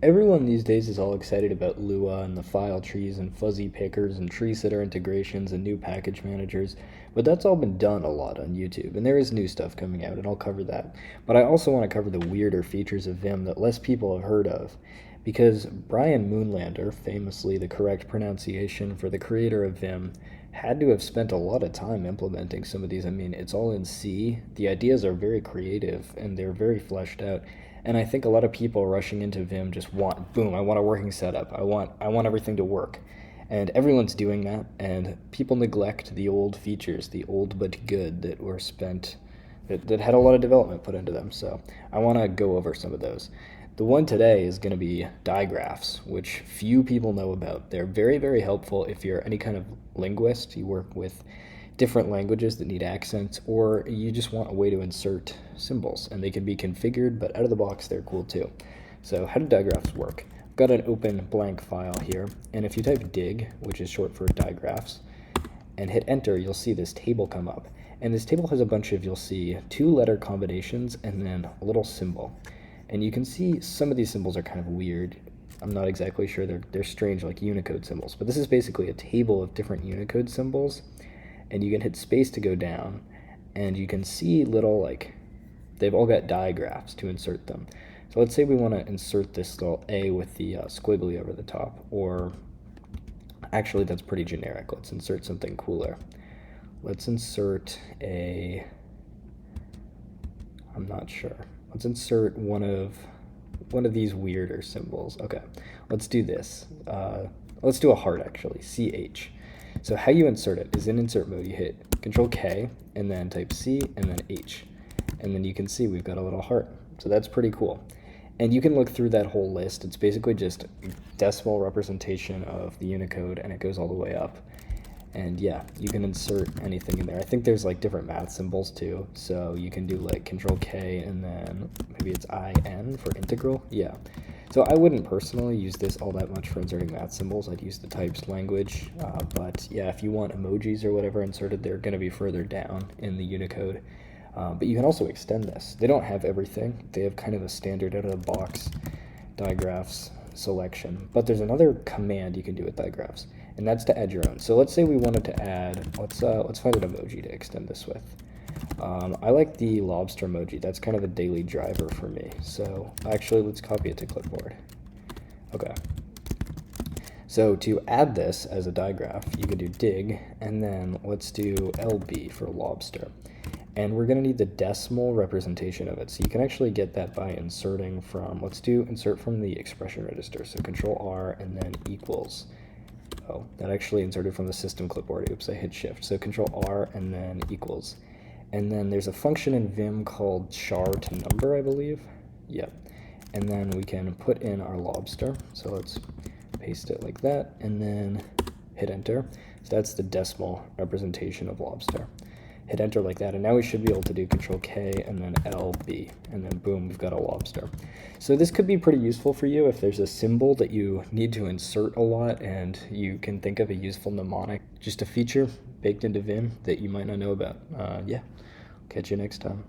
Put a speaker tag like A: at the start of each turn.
A: Everyone these days is all excited about Lua and the file trees and fuzzy pickers and tree sitter integrations and new package managers, but that's all been done a lot on YouTube, and there is new stuff coming out, and I'll cover that. But I also want to cover the weirder features of Vim that less people have heard of, because Brian Moonlander, famously the correct pronunciation for the creator of Vim, had to have spent a lot of time implementing some of these. I mean, it's all in C. The ideas are very creative and they're very fleshed out. And I think a lot of people rushing into Vim just want, boom, I want a working setup. I want everything to work. And everyone's doing that, and people neglect the old features, the old but good that were spent that had a lot of development put into them. So I want to go over some of those. The one today is going to be digraphs, which few people know about. They're very, very helpful if you're any kind of linguist, you work with different languages that need accents, or you just want a way to insert symbols. And they can be configured, but out of the box, they're cool too. So how do digraphs work? I've got an open blank file here, and if you type dig, which is short for digraphs, and hit enter, you'll see this table come up. And this table has a bunch of, you'll see, 2-letter combinations and then a little symbol. And you can see some of these symbols are kind of weird. I'm not exactly sure, they're strange, like Unicode symbols. But this is basically a table of different Unicode symbols. And you can hit space to go down. And you can see little, like, they've all got digraphs to insert them. So let's say we want to insert this little A with the squiggly over the top. Or, actually, that's pretty generic. Let's insert something cooler. Let's insert a, I'm not sure. Let's insert one of these weirder symbols. Okay, let's do this. Let's do a heart, actually, CH. So how you insert it is in insert mode. You hit Control K and then type C and then H. And then you can see we've got a little heart. So that's pretty cool. And you can look through that whole list. It's basically just decimal representation of the Unicode, and it goes all the way up. And yeah, you can insert anything in there. I think there's like different math symbols too. So you can do like Control K and then maybe it's IN for integral. Yeah. So I wouldn't personally use this all that much for inserting math symbols. I'd use the types language. But yeah, if you want emojis or whatever inserted, they're going to be further down in the Unicode. But you can also extend this. They don't have everything. They have kind of a standard out of the box digraphs selection. But there's another command you can do with digraphs, and that's to add your own. So let's say we wanted to add, let's find an emoji to extend this with. I like the lobster emoji. That's kind of a daily driver for me. So actually, let's copy it to clipboard. Okay. So to add this as a digraph, you can do dig, and then let's do LB for lobster. And we're going to need the decimal representation of it. So you can actually get that by inserting from, let's do insert from the expression register. So Control R and then equals. Oh, that actually inserted from the system clipboard. Oops, I hit shift. So Control R and then equals. And then there's a function in Vim called char to number, I believe. Yep. And then we can put in our lobster. So let's paste it like that and then hit enter. So that's the decimal representation of lobster. Hit enter like that, and now we should be able to do Control K and then LB, and then boom, we've got a lobster. So this could be pretty useful for you if there's a symbol that you need to insert a lot and you can think of a useful mnemonic, just a feature baked into Vim that you might not know about. Yeah, catch you next time.